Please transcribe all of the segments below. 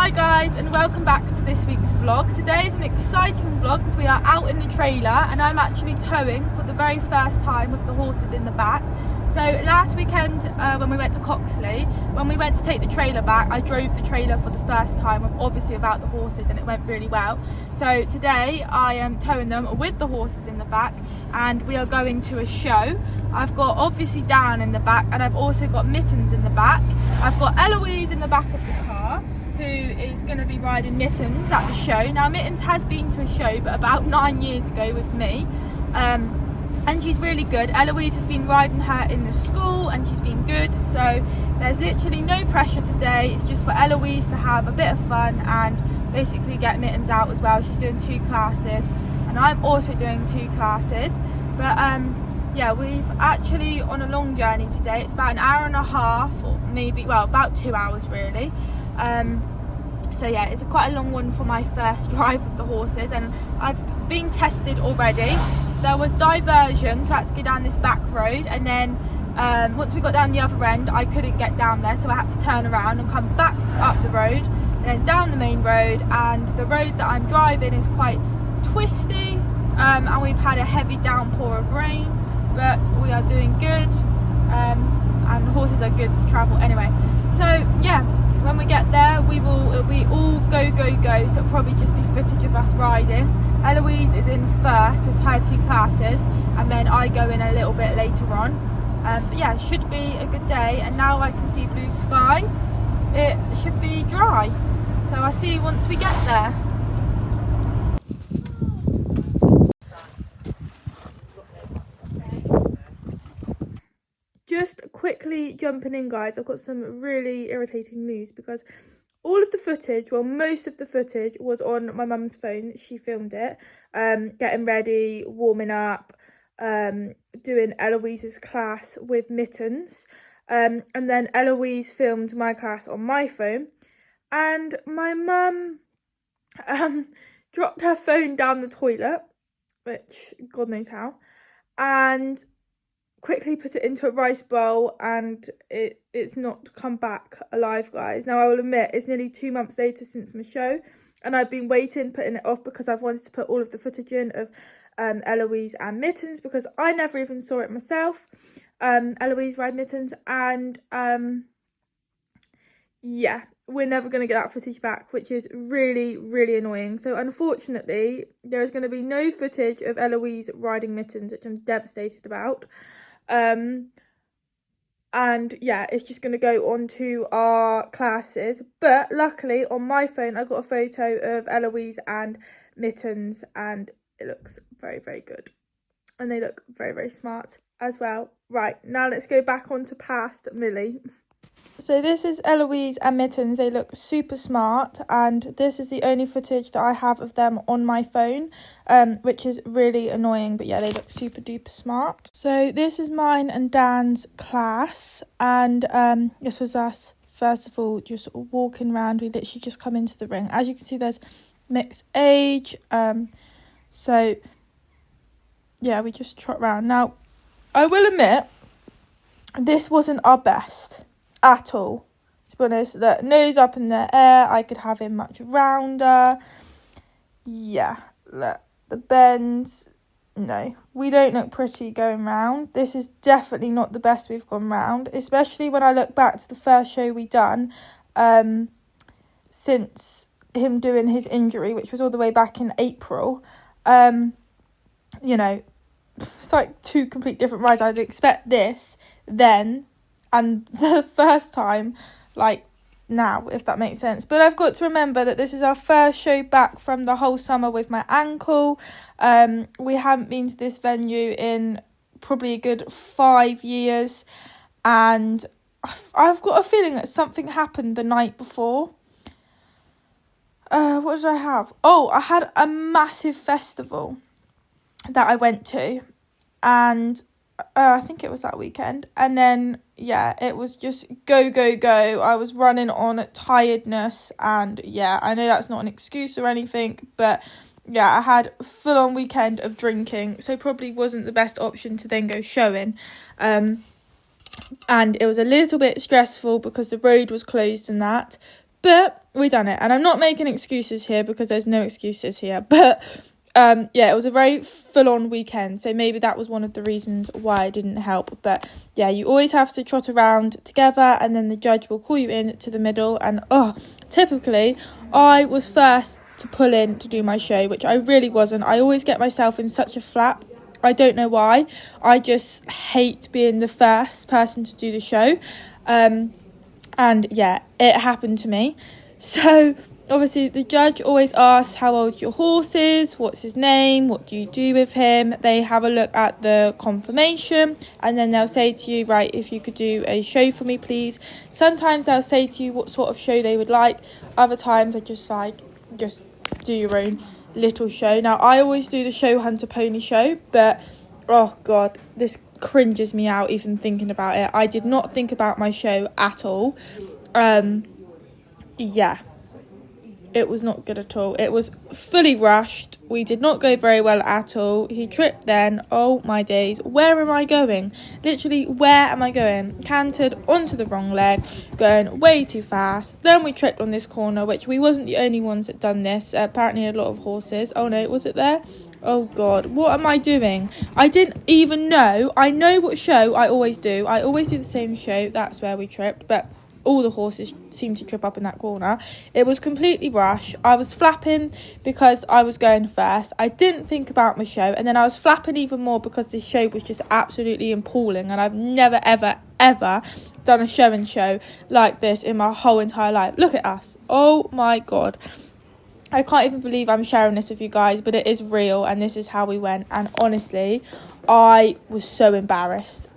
Hi guys, and welcome back to this week's vlog. Today is an exciting vlog because we are out in the trailer and I'm actually towing for the very first time with the horses in the back. So last weekend when we went to Coxley, when we went to take the trailer back, I drove the trailer for the first time, obviously without the horses, and it went really well. So today I am towing them with the horses in the back and we are going to a show. I've got obviously Dan in the back and I've also got Mittens in the back. I've got Eloise in the back of the car, who is going to be riding Mittens at the show. Now Mittens has been to a show, but about 9 years ago with me, and she's really good. Eloise has been riding her in the school and she's been good, so there's literally no pressure today. It's just for Eloise to have a bit of fun and basically get Mittens out as well. She's doing 2 classes and I'm also doing 2 classes, but yeah, we've actually on a long journey today. It's about an hour and a half, or maybe, well, about 2 hours really. So yeah, it's quite a long one for my first drive with the horses, and I've been tested already. There was diversion, so I had to go down this back road, and then once we got down the other end I couldn't get down there, so I had to turn around and come back up the road and then down the main road. And the road that I'm driving is quite twisty, and we've had a heavy downpour of rain, but we are doing good, and the horses are good to travel anyway. So yeah, when we get there it'll be all go, so it'll probably just be footage of us riding. Eloise is in first with her 2 classes, and then I go in a little bit later on. But yeah, it should be a good day, and now I can see blue sky. It should be dry, so I'll see you once we get there. Just quickly jumping in, guys, I've got some really irritating news, because all of the footage, well, most of the footage was on my mum's phone. She filmed it, getting ready, warming up, doing Eloise's class with Mittens, and then Eloise filmed my class on my phone, and my mum dropped her phone down the toilet, which God knows how, and quickly put it into a rice bowl, and it's not come back alive, guys. Now I will admit, it's nearly 2 months later since my show, and I've been putting it off because I've wanted to put all of the footage in of Eloise and Mittens, because I never even saw it myself, Eloise ride Mittens, and yeah, we're never going to get that footage back, which is really, really annoying. So unfortunately there is going to be no footage of Eloise riding Mittens, which I'm devastated about. And yeah, it's just going to go on to our classes. But luckily on my phone I got a photo of Eloise and Mittens, and it looks very, very good, and they look very, very smart as well. Right, now let's go back on to past Millie. So this is Eloise and Mittens. They look super smart, and this is the only footage that I have of them on my phone, which is really annoying, but yeah, they look super duper smart. So this is mine and Dan's class, and this was us first of all just walking around. We literally just come into the ring. As you can see, there's mixed age, so yeah, we just trot around. Now I will admit, this wasn't our best at all, to be honest. The nose up in the air, I could have him much rounder. Yeah, look, the bends, no, we don't look pretty going round. This is definitely not the best we've gone round, especially when I look back to the first show we done since him doing his injury, which was all the way back in April. You know, it's like 2 complete different rides. I'd expect this then and the first time, like now, if that makes sense. But I've got to remember that this is our first show back from the whole summer with my ankle. We haven't been to this venue in probably a good 5 years, and I've got a feeling that something happened the night before. What did I have? Oh, I had a massive festival that I went to, and I think it was that weekend, and then yeah, it was just go. I was running on tiredness, and yeah, I know that's not an excuse or anything, but yeah, I had a full-on weekend of drinking, so probably wasn't the best option to then go showing. And it was a little bit stressful because the road was closed and that, But we done it, and I'm not making excuses here because there's no excuses here, but yeah, it was a very full-on weekend, so maybe that was one of the reasons why I didn't help. But yeah, you always have to trot around together, and then the judge will call you in to the middle. And typically I was first to pull in to do my show, which I really wasn't. I always get myself in such a flap. I don't know why. I just hate being the first person to do the show. And yeah, it happened to me. So obviously the judge always asks how old your horse is, what's his name, what do you do with him. They have a look at the confirmation, and then they'll say to you, right, if you could do a show for me, please. Sometimes they'll say to you what sort of show they would like. Other times they're just like, just do your own little show. Now, I always do the show hunter pony show, but oh god, this cringes me out even thinking about it. I did not think about my show at all. Yeah, it was not good at all. It was fully rushed. We did not go very well at all. He tripped then. Oh my days, where am I going? Literally, where am I going? Cantered onto the wrong leg, going way too fast. Then we tripped on this corner, which we wasn't the only ones that done this. Apparently a lot of horses. Oh no, was it there? Oh god, what am I doing? I didn't even know. I know what show I always do. I always do the same show. That's where we tripped, but all the horses seemed to trip up in that corner. It was completely rushed. I was flapping because I was going first. I didn't think about my show, and then I was flapping even more because this show was just absolutely appalling, and I've never ever done a show like this in my whole entire life. Look at us. Oh my god, I can't even believe I'm sharing this with you guys, but it is real, and this is how we went. And honestly, I was so embarrassed.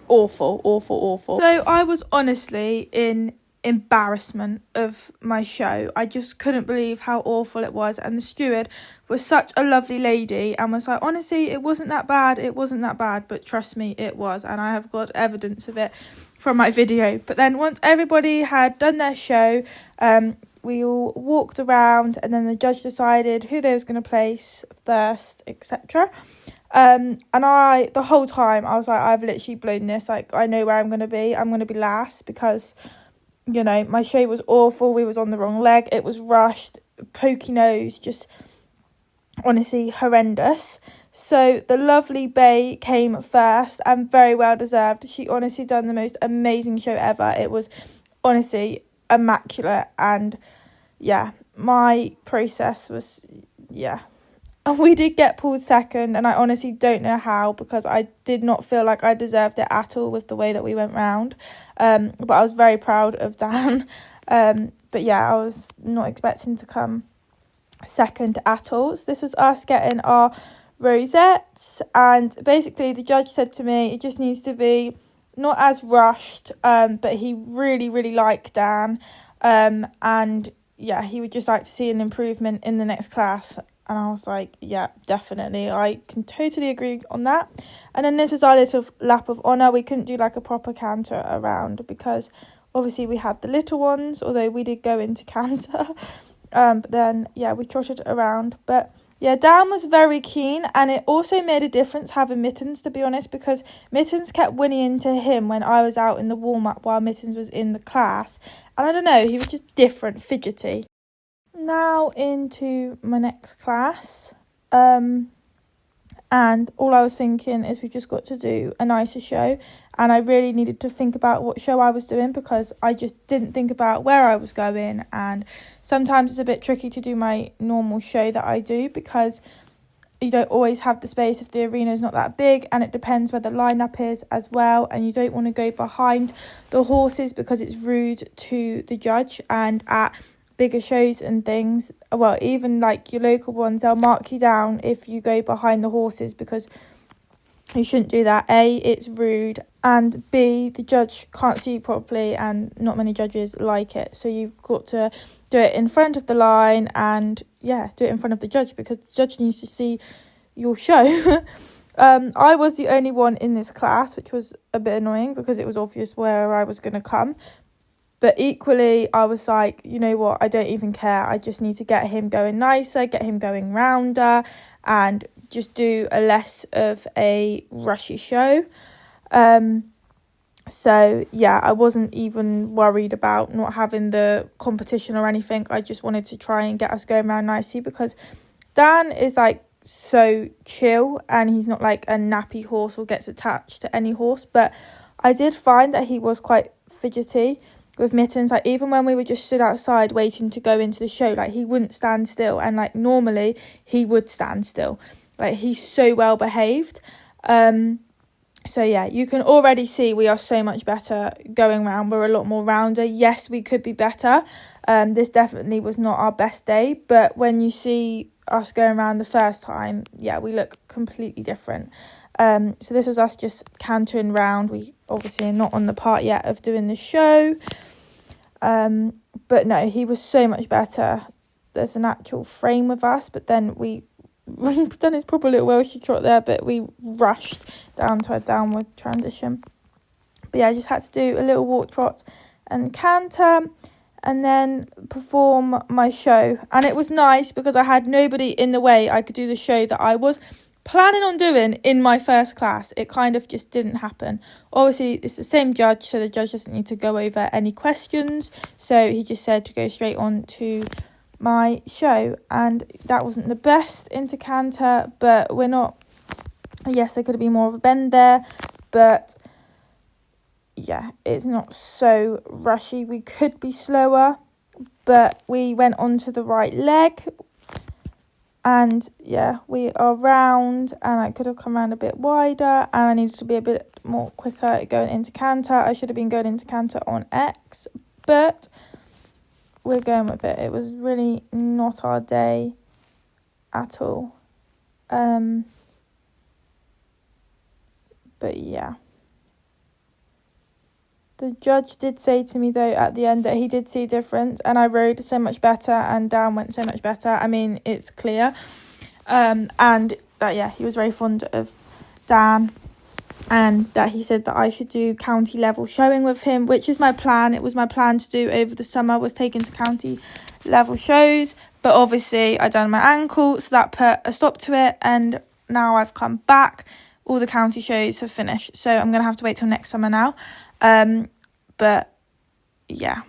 Awful. So I was honestly in embarrassment of my show. I just couldn't believe how awful it was, and the steward was such a lovely lady and was like, honestly, it wasn't that bad, but trust me, it was, and I have got evidence of it from my video. But then once everybody had done their show, we all walked around, and then the judge decided who they was going to place first, etc. And the whole time I was like, I've literally blown this. Like, I know where I'm going to be. I'm going to be last because, you know, my show was awful. We was on the wrong leg. It was rushed, pokey nose, just honestly horrendous. So the lovely Bay came first, and very well deserved. She honestly done the most amazing show ever. It was honestly immaculate, and yeah, my process was, yeah. And we did get pulled second, and I honestly don't know how, because I did not feel like I deserved it at all with the way that we went round. But I was very proud of Dan. But yeah, I was not expecting to come second at all. So this was us getting our rosettes, and basically the judge said to me, it just needs to be not as rushed, but he really liked Dan. And yeah, he would just like to see an improvement in the next class. And I was like, yeah, definitely. I can totally agree on that. And then this was our little lap of honour. We couldn't do like a proper canter around because obviously we had the little ones, although we did go into canter. But then, yeah, we trotted around. But yeah, Dan was very keen, and it also made a difference having Mittens, to be honest, because Mittens kept whinnying to him when I was out in the warm-up while Mittens was in the class. And I don't know, he was just different, fidgety. Now into my next class, and all I was thinking is we just got to do a nicer show, and I really needed to think about what show I was doing because I just didn't think about where I was going. And sometimes it's a bit tricky to do my normal show that I do because you don't always have the space if the arena is not that big, and it depends where the lineup is as well, and you don't want to go behind the horses because it's rude to the judge. And at bigger shows and things, well, even like your local ones, they'll mark you down if you go behind the horses because you shouldn't do that. A, it's rude, and B, the judge can't see you properly, and not many judges like it. So you've got to do it in front of the line, and yeah, do it in front of the judge because the judge needs to see your show. I was the only one in this class, which was a bit annoying because it was obvious where I was going to come. But equally, I was like, you know what, I don't even care. I just need to get him going nicer, get him going rounder, and just do a less of a rushy show. So yeah, I wasn't even worried about not having the competition or anything. I just wanted to try and get us going around nicely, because Dan is like so chill, and he's not like a nappy horse or gets attached to any horse. But I did find that he was quite fidgety with Mittens. Like, even when we were just stood outside waiting to go into the show, like, he wouldn't stand still, and like normally he would stand still. Like, he's so well behaved. So yeah, you can already see we are so much better going round. We're a lot more rounder. Yes, we could be better. This definitely was not our best day, but when you see us going around the first time, yeah, we look completely different. So this was us just cantering round. We obviously are not on the part yet of doing the show. But no, he was so much better. There's an actual frame with us, but then we've done his proper little Welsh trot there, but we rushed down to a downward transition. But yeah, I just had to do a little walk trot and canter, and then perform my show. And it was nice because I had nobody in the way. I could do the show that I was planning on doing in my first class. It kind of just didn't happen. Obviously, it's the same judge, so the judge doesn't need to go over any questions. So he just said to go straight on to my show, and that wasn't the best into canter, but we're not, yes, there could have been more of a bend there, but yeah, it's not so rushy. We could be slower, but we went onto the right leg, and yeah, we are round, and I could have come around a bit wider, and I needed to be a bit more quicker going into canter. I should have been going into canter on X, but we're going with it. It was really not our day at all. But yeah. The judge did say to me, though, at the end that he did see a difference, and I rode so much better and Dan went so much better. I mean, it's clear. And that, yeah, he was very fond of Dan, and that he said that I should do county level showing with him, which is my plan. It was my plan to do over the summer, was taken to county level shows, but obviously I done my ankle, so that put a stop to it, and now I've come back. All the county shows have finished, so I'm gonna have to wait till next summer now. But yeah,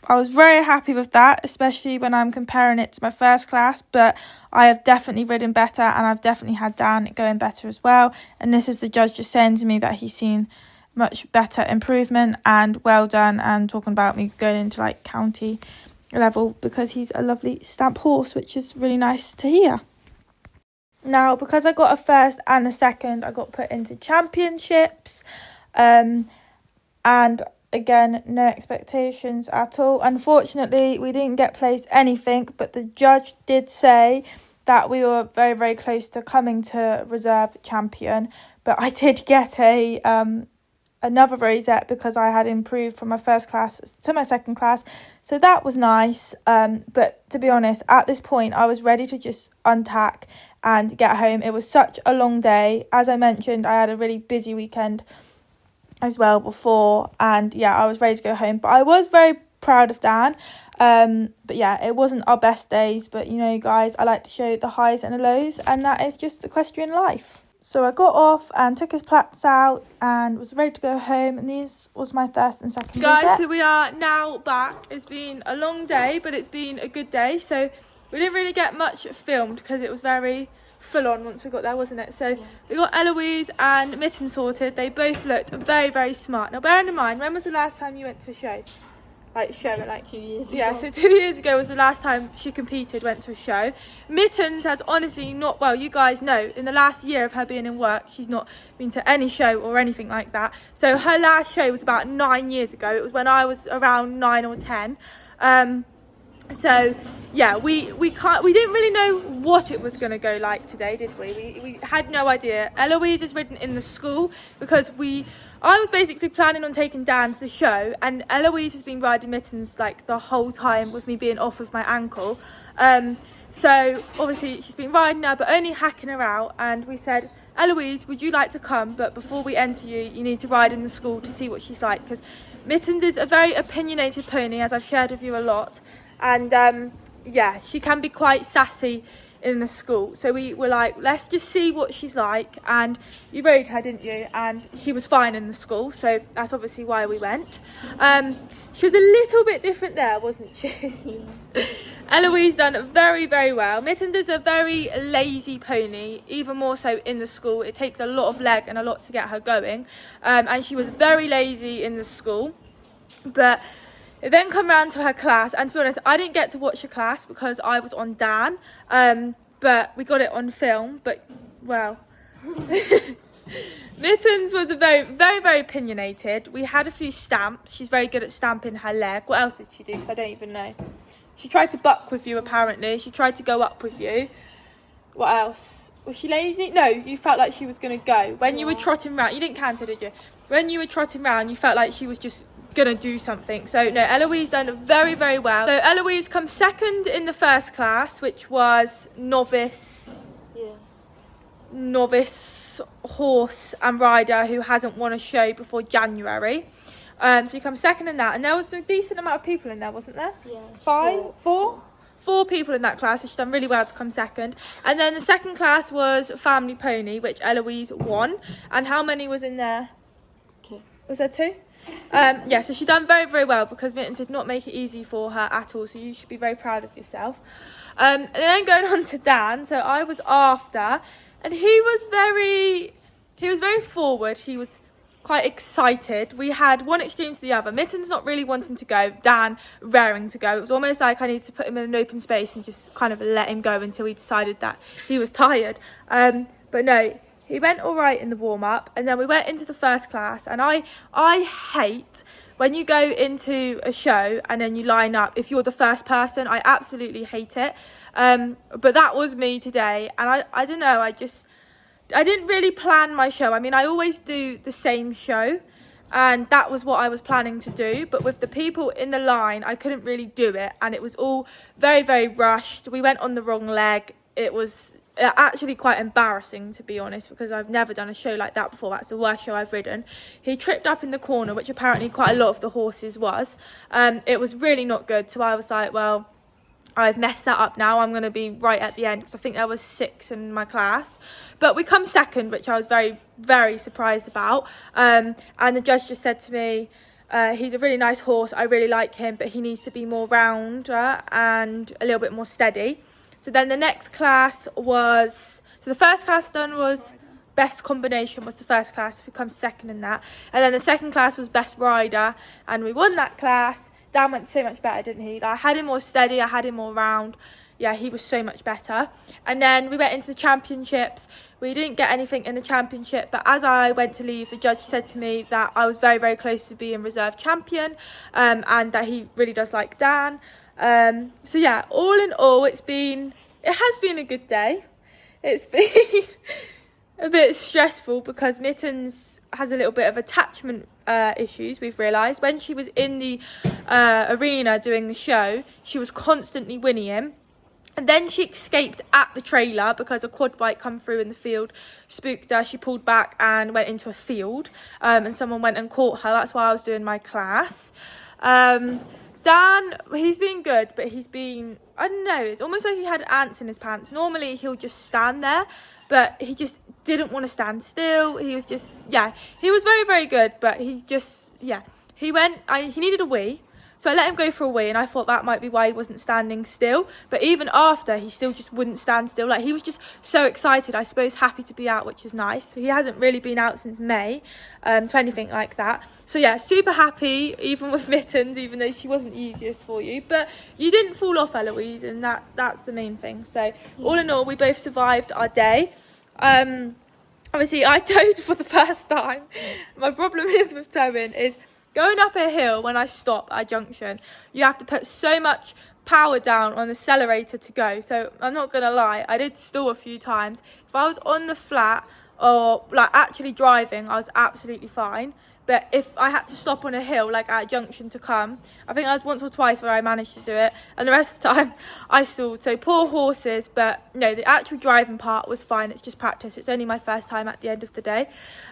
I was very happy with that, especially when I'm comparing it to my first class. But I have definitely ridden better, and I've definitely had Dan going better as well. And this is the judge just saying to me that he's seen much better improvement, and well done, and talking about me going into like county level, because he's a lovely stamp horse, which is really nice to hear. Now, because I got a first and a second, I got put into championships, and again, no expectations at all. Unfortunately, we didn't get placed anything, but the judge did say that we were very, very close to coming to reserve champion. But I did get another rosette because I had improved from my first class to my second class, so that was nice. But to be honest, at this point, I was ready to just untack and get home. It was such a long day. As I mentioned, I had a really busy weekend as well before, and yeah, I was ready to go home, but I was very proud of Dan. But yeah, it wasn't our best days, but you know, guys, I like to show the highs and the lows, and that is just equestrian life. So I got off and took his plats out and was ready to go home, and these was my first and second guys rosette. So we are now back. It's been a long day, but it's been a good day. So we didn't really get much filmed because it was very full on once we got there, wasn't it? So yeah, we got Eloise and Mitten sorted. They both looked very, very smart. Now bearing in mind, when was the last time you went to a show? Like 2 years ago. Yeah, so 2 years ago was the last time she competed, went to a show. Mittens has honestly not, well, you guys know, in the last year of her being in work, she's not been to any show or anything like that. So her last show was about 9 years ago. It was when I was around 9 or 10. So yeah, we didn't really know what it was going to go like today, did we? We had no idea. Eloise is ridden in the school because I was basically planning on taking Dan to the show, and Eloise has been riding Mittens like the whole time with me being off with my ankle. So obviously she's been riding her, but only hacking her out, and we said, Eloise, would you like to come? But before we enter you need to ride in the school to see what she's like, because Mittens is a very opinionated pony, as I've shared with you a lot. And yeah, she can be quite sassy in the school. So we were like, let's just see what she's like. And you rode her, didn't you? And she was fine in the school, so that's obviously why we went. She was a little bit different there, wasn't she? Eloise done very, very well. Mittens is a very lazy pony, even more so in the school. It takes a lot of leg and a lot to get her going. And she was very lazy in the school. But it then come round to her class, and to be honest, I didn't get to watch her class because I was on Dan. But we got it on film. But, well... Mittens was a very, very, very opinionated. We had a few stamps. She's very good at stamping her leg. What else did she do? Because I don't even know. She tried to buck with you, apparently. She tried to go up with you. What else? Was she lazy? No, you felt like she was going to go. When you were trotting round, you didn't canter, did you? When you were trotting round, you felt like she was just going to do something. So, no, Eloise done very, very well. So, Eloise comes second in the first class, which was novice horse and rider who hasn't won a show before January. So you come second in that, and there was a decent amount of people in there, wasn't there? Yeah. Four people in that class, so she's done really well to come second. And then the second class was family pony, which Eloise won. And how many was in there? 2. Was there 2? Yeah, so she done very, very well, because Mittens did not make it easy for her at all, so you should be very proud of yourself. And then going on to Dan, so I was after, and he was very forward. He was quite excited. We had one extreme to the other. Mittens not really wanting to go, Dan raring to go. It was almost like I needed to put him in an open space and just kind of let him go until he decided that he was tired. But no, he went all right in the warm-up, and then we went into the first class, and I hate when you go into a show and then you line up if you're the first person. I absolutely hate it. But that was me today, and I don't know, I didn't really plan my show. I mean, I always do the same show, and that was what I was planning to do, but with the people in the line, I couldn't really do it, and it was all very, very rushed. We went on the wrong leg. It was actually quite embarrassing, to be honest, because I've never done a show like that before. That's the worst show I've ridden. He tripped up in the corner, which apparently quite a lot of the horses was. It was really not good, so I was like, well, I've messed that up now. I'm going to be right at the end, because I think there was 6 in my class. But we come second, which I was very, very surprised about. And the judge just said to me, he's a really nice horse. I really like him, but he needs to be more rounder and a little bit more steady. So then the next class was... So the first class done was... Best combination was the first class. We come second in that. And then the second class was best rider. And we won that class. Dan went so much better, didn't he? I had him more steady, I had him more round. Yeah, he was so much better. And then we went into the championships. We didn't get anything in the championship, but as I went to leave, the judge said to me that I was very, very close to being reserve champion, and that he really does like Dan. So yeah, all in all, it has been a good day. It's been a bit stressful because Mittens has a little bit of attachment issues, we've realised. When she was in the arena doing the show, she was constantly whinnying. And then she escaped at the trailer because a quad bike come through in the field, spooked her. She pulled back and went into a field, and someone went and caught her. That's why I was doing my class. Dan, he's been good, but he's been, I don't know, it's almost like he had ants in his pants. Normally he'll just stand there, but he just didn't want to stand still. He was just, yeah, he was very, very good, but he just, yeah, he needed a wee. So I let him go for a wee, and I thought that might be why he wasn't standing still. But even after, he still just wouldn't stand still. Like, he was just so excited, I suppose, happy to be out, which is nice. He hasn't really been out since May to anything like that. So yeah, super happy, even with Mittens, even though she wasn't easiest for you. But you didn't fall off, Eloise, and that's the main thing. So all in all, we both survived our day. Obviously, I towed for the first time. My problem is with towing is going up a hill when I stop at a junction, you have to put so much power down on the accelerator to go. So I'm not going to lie, I did stall a few times. If I was on the flat or like actually driving, I was absolutely fine. But if I had to stop on a hill, like at a junction to come, I think I was once or twice where I managed to do it. And the rest of the time, I stalled. So poor horses, but no, the actual driving part was fine. It's just practice. It's only my first time at the end of the day.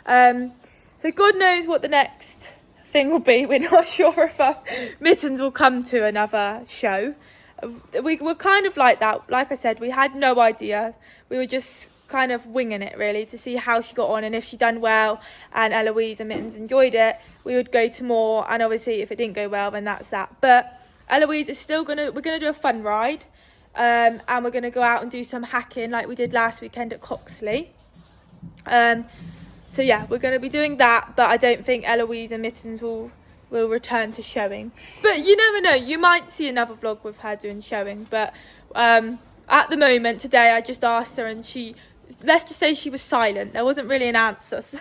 So God knows what the next thing will be. We're not sure if Mittens will come to another show. we were kind of like that. Like I said, we had no idea. We were just kind of winging it really to see how she got on, and if she done well and Eloise and Mittens enjoyed it, we would go to more, and obviously if it didn't go well, then that's that. But Eloise is still we're gonna do a fun ride, and we're gonna go out and do some hacking like we did last weekend at Coxley. So yeah, we're gonna be doing that, but I don't think Eloise and Mittens will return to showing. But you never know, you might see another vlog with her doing showing. But at the moment today, I just asked her, and let's just say she was silent. There wasn't really an answer, so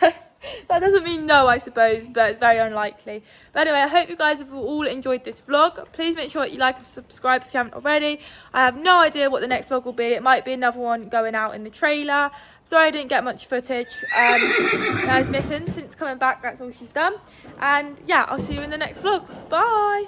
that doesn't mean no, I suppose, but it's very unlikely. But anyway, I hope you guys have all enjoyed this vlog. Please make sure that you like and subscribe if you haven't already. I have no idea what the next vlog will be. It might be another one going out in the trailer. Sorry I didn't get much footage. There's Mittens. Since coming back, that's all she's done. And yeah, I'll see you in the next vlog. Bye!